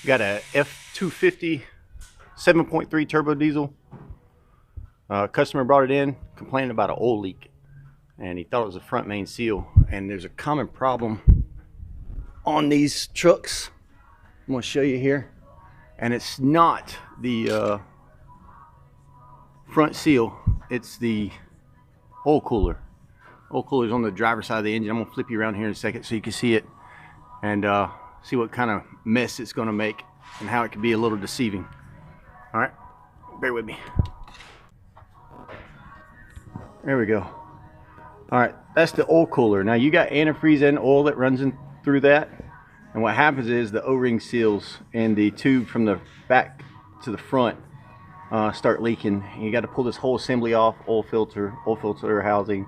Got a F250 7.3 turbo diesel. Customer brought it in, complaining about an oil leak, and he thought it was a front main seal. And there's a common problem on these trucks. I'm going to show you here, and it's not the front seal, it's the oil cooler. Oil cooler is on the driver's side of the engine. I'm going to flip you around here in a second so you can see it and see what kind of mess it's going to make and how it can be a little deceiving. All right, bear with me. There we go. All right, that's the oil cooler. Now you got antifreeze and oil that runs in through that, and what happens is the O-ring seals and the tube from the back to the front start leaking. You got to pull this whole assembly off, oil filter housing,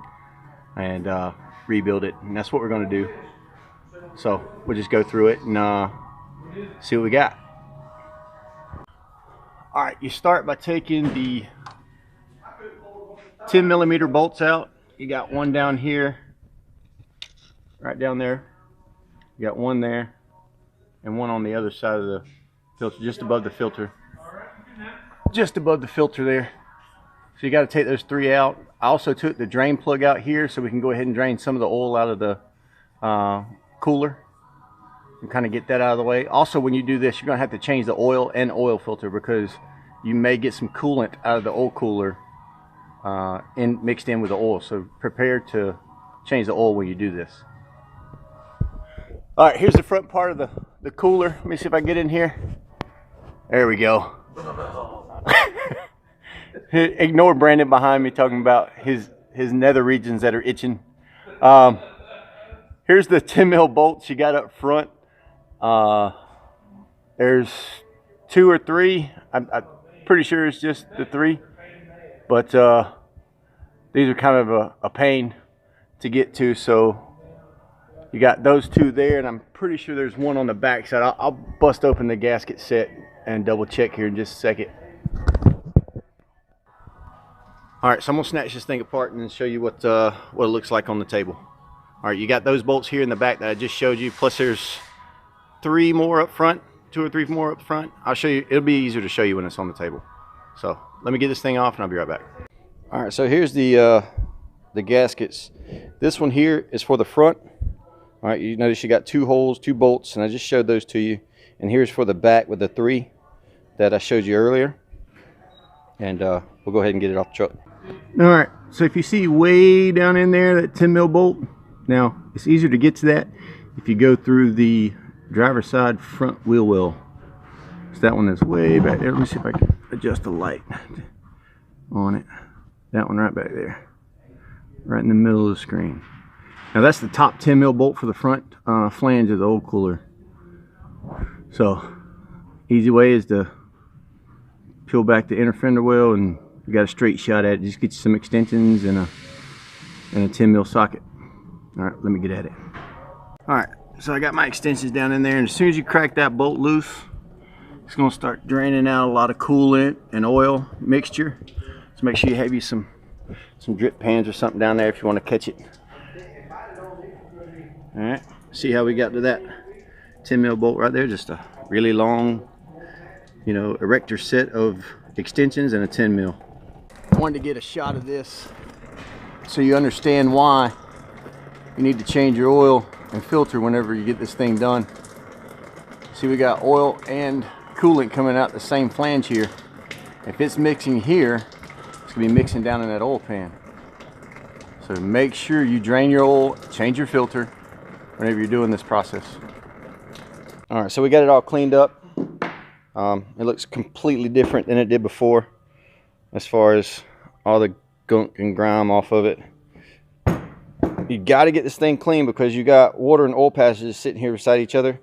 and rebuild it. And that's what we're going to do. So we'll just go through it and see what we got. All right, you start by taking the 10mm bolts out. You got one down here, right down there. You got one there, and one on the other side of the filter, just above the filter. Just above the filter there. So you got to take those three out. I also took the drain plug out here so we can go ahead and drain some of the oil out of the cooler and kind of get that out of the way. Also, when you do this, you're going to have to change the oil and oil filter because you may get some coolant out of the oil cooler mixed in with the oil. So prepare to change the oil when you do this. All right, here's the front part of the cooler. Let me see if I can get in here. There we go. Ignore Brandon behind me talking about his nether regions that are itching. Here's the 10mm bolts you got up front. There's 2 or 3. I'm pretty sure it's just the 3, but these are kind of a pain to get to. So you got those 2 there, and I'm pretty sure there's one on the back side. I'll bust open the gasket set and double check here in just a second. All right, so I'm gonna snatch this thing apart and show you what it looks like on the table. All right, you got those bolts here in the back that I just showed you, plus there's 3 more up front, 2 or 3 more up front. I'll show you, it'll be easier to show you when it's on the table. So let me get this thing off and I'll be right back. All right, so here's the gaskets. This one here is for the front. All right, you notice you got 2 holes, 2 bolts, and I just showed those to you. And here's for the back with the 3 that I showed you earlier. And we'll go ahead and get it off the truck. All right, so if you see way down in there, that 10mm bolt, now it's easier to get to that if you go through the driver's side front wheel well. So that one is way back there. Let me see if I can adjust the light on it. That one right back there, right in the middle of the screen. Now that's the top 10mm bolt for the front flange of the oil cooler. So easy way is to peel back the inner fender well, and you got a straight shot at it. Just get you some extensions and a 10mm socket. All right, let me get at it. All right, so I got my extensions down in there, and as soon as you crack that bolt loose, it's going to start draining out a lot of coolant and oil mixture. So make sure you have some drip pans or something down there if you want to catch it. All right, see how we got to that 10mm bolt right there? Just a really long, you know, erector set of extensions and a 10mm. I wanted to get a shot of this so you understand why you need to change your oil and filter whenever you get this thing done. See, we got oil and coolant coming out the same flange here. If it's mixing here, it's gonna be mixing down in that oil pan. So make sure you drain your oil, change your filter whenever you're doing this process. All right, so we got it all cleaned up. It looks completely different than it did before as far as all the gunk and grime off of it. You got to get this thing clean because you got water and oil passages sitting here beside each other,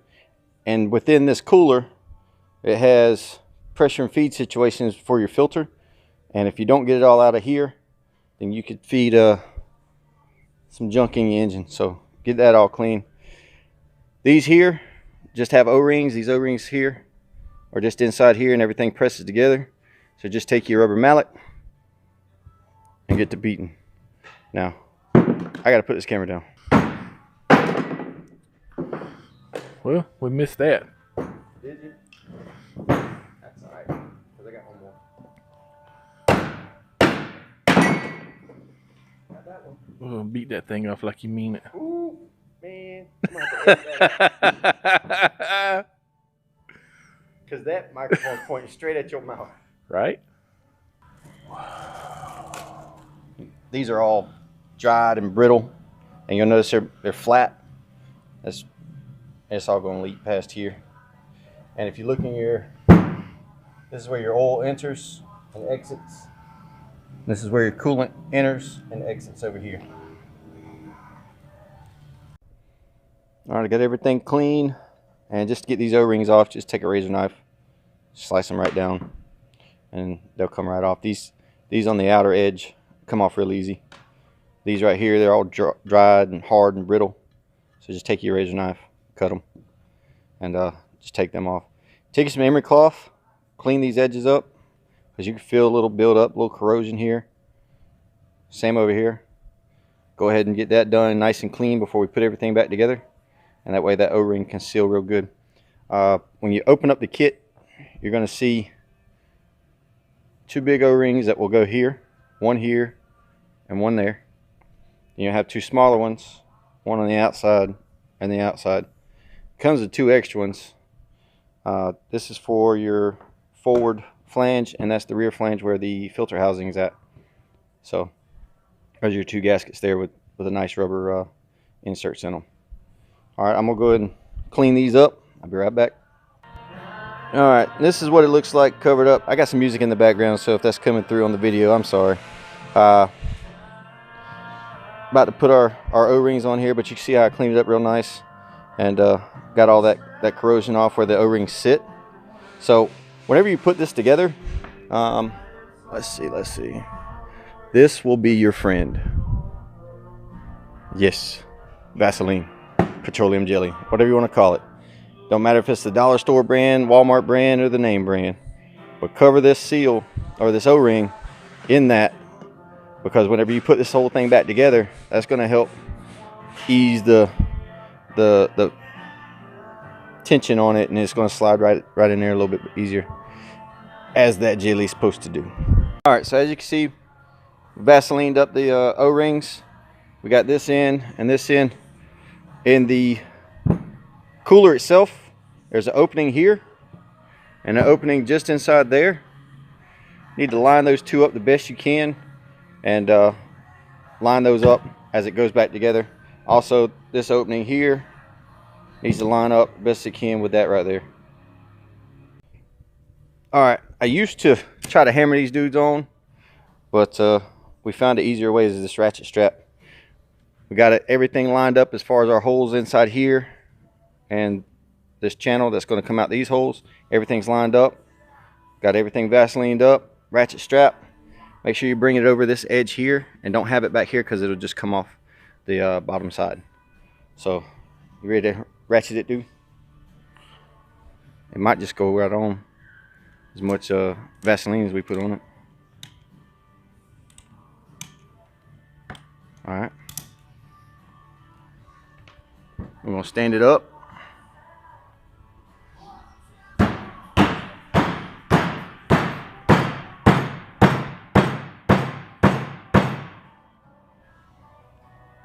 and within this cooler it has pressure and feed situations for your filter, and if you don't get it all out of here, then you could feed some junk in your engine. So get that all clean. These here just have O-rings. These O-rings here are just inside here, and everything presses together. So just take your rubber mallet and get to beating. Now I gotta put this camera down. Well, we missed that. Did you? We'll beat that thing off like you mean it. Ooh, man. Because that microphone's pointing straight at your mouth. Right? These are all dried and brittle, and you'll notice they're flat. It's all going to leak past here. And if you look in your, this is where your oil enters and exits. This is where your coolant enters and exits over here. All right, I got everything clean, and just to get these O-rings off, just take a razor knife, slice them right down, and they'll come right off. These on the outer edge come off real easy. These right here, they're all dried and hard and brittle. So just take your razor knife, cut them, and just take them off. Take some emery cloth, clean these edges up, because you can feel a little build up, a little corrosion here. Same over here. Go ahead and get that done nice and clean before we put everything back together. And that way that O-ring can seal real good. When you open up the kit, you're going to see two big O-rings that will go here, one here, and one there. And you'll have two smaller ones, one on the outside and the outside. Comes with two extra ones. This is for your forward flange, and that's the rear flange where the filter housing is at. So those are your two gaskets there with a nice rubber inserts in them. All right, I'm gonna go ahead and clean these up. I'll be right back. All right, this is what it looks like covered up. I got some music in the background, so if that's coming through on the video, I'm sorry. About to put our O-rings on here, but you can see how I cleaned it up real nice, and got all that corrosion off where the O-rings sit. So whenever you put this together, let's see. This will be your friend. Yes, Vaseline, petroleum jelly, whatever you want to call it. Don't matter if it's the dollar store brand, Walmart brand, or the name brand. But cover this seal or this O-ring in that, because whenever you put this whole thing back together, that's going to help ease the tension on it, and it's going to slide right in there a little bit easier, as that jelly is supposed to do. All right, so as you can see, Vaselined up the O-rings. We got this in and this in. In the cooler itself, there's an opening here and an opening just inside there. Need to line those two up the best you can, and line those up as it goes back together. Also, this opening here needs to line up best it can with that right there. All right, I used to try to hammer these dudes on, but we found an easier way is this ratchet strap. We got everything lined up as far as our holes inside here and this channel that's going to come out these holes. Everything's lined up. Got everything Vaselined up. Ratchet strap. Make sure you bring it over this edge here and don't have it back here, because it'll just come off the bottom side. So, you ready to ratchet it, dude? It might just go right on as much Vaseline as we put on it. All right. We're going to stand it up.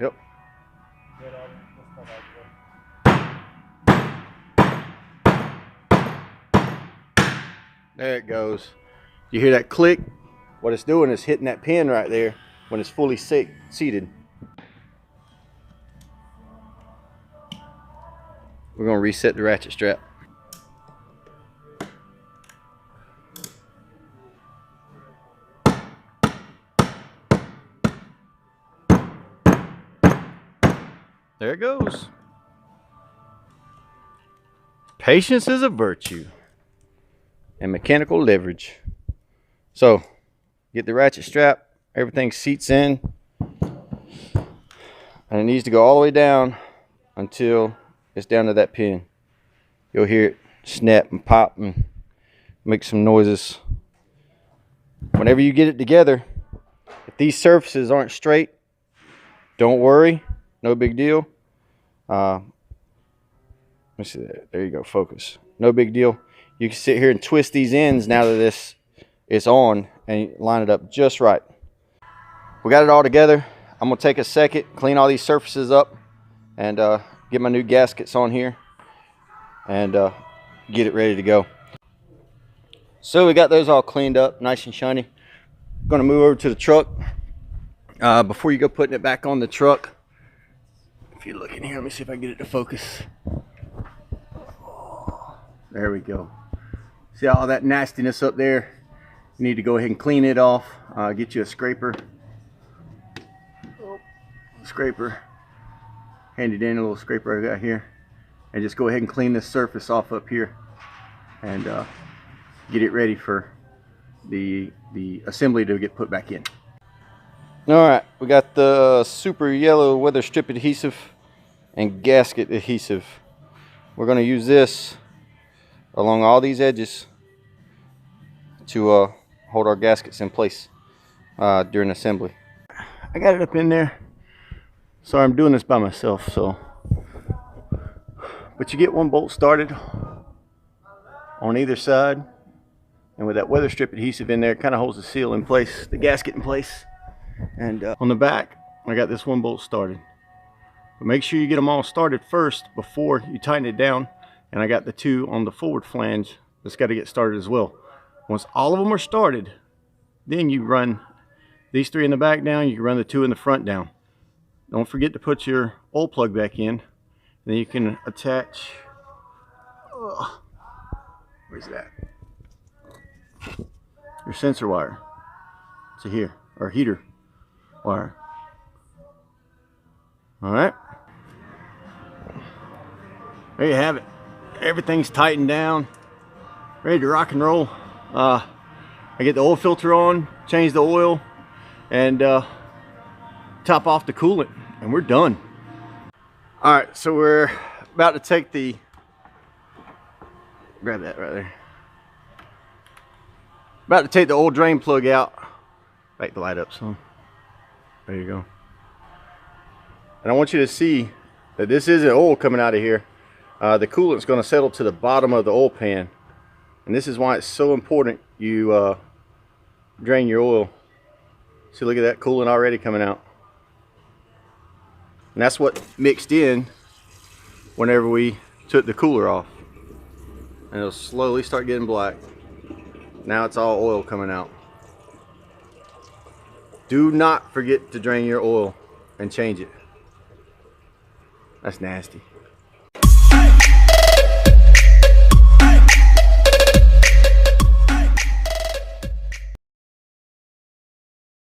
Yep. There it goes. You hear that click? What it's doing is hitting that pin right there when it's fully seated. We're going to reset the ratchet strap. There it goes. Patience is a virtue, and mechanical leverage. So, get the ratchet strap, everything seats in, and it needs to go all the way down until it's down to that pin. You'll hear it snap and pop and make some noises. Whenever you get it together, if these surfaces aren't straight, don't worry, no big deal. Let me see that. There you go, focus. No big deal. You can sit here and twist these ends now that this is on and line it up just right. We got it all together. I'm gonna take a second, clean all these surfaces up, and get my new gaskets on here, and get it ready to go. So we got those all cleaned up, nice and shiny. Gonna move over to the truck. Before you go putting it back on the truck, if you look in here, let me see if I can get it to focus. There we go. See all that nastiness up there? You need to go ahead and clean it off. Get you a scraper. Scraper. Hand it in, a little scraper I got here. And just go ahead and clean this surface off up here. And get it ready for the assembly to get put back in. Alright, we got the super yellow weather strip adhesive and gasket adhesive. We're going to use this along all these edges to hold our gaskets in place during assembly. I got it up in there. Sorry, I'm doing this by myself, so. But you get one bolt started on either side, and with that weather strip adhesive in there, it kind of holds the seal in place, the gasket in place. And on the back, I got this one bolt started. But make sure you get them all started first before you tighten it down. And I got the two on the forward flange that's got to get started as well. Once all of them are started, then you run these three in the back down, you can run the two in the front down. Don't forget to put your oil plug back in. Then you can attach, where's that? Your sensor wire to here, or heater wire. All right, there you have it. Everything's tightened down, ready to rock and roll. I get the oil filter on, change the oil, and top off the coolant, and we're done. All right, so we're about to take the, grab that right there. About to take the oil drain plug out. Back the light up some. There you go. And I want you to see that this isn't oil coming out of here. The coolant's going to settle to the bottom of the oil pan. And this is why it's so important you drain your oil. See, look at that coolant already coming out. And that's what mixed in whenever we took the cooler off. And it'll slowly start getting black. Now it's all oil coming out. Do not forget to drain your oil and change it. That's nasty.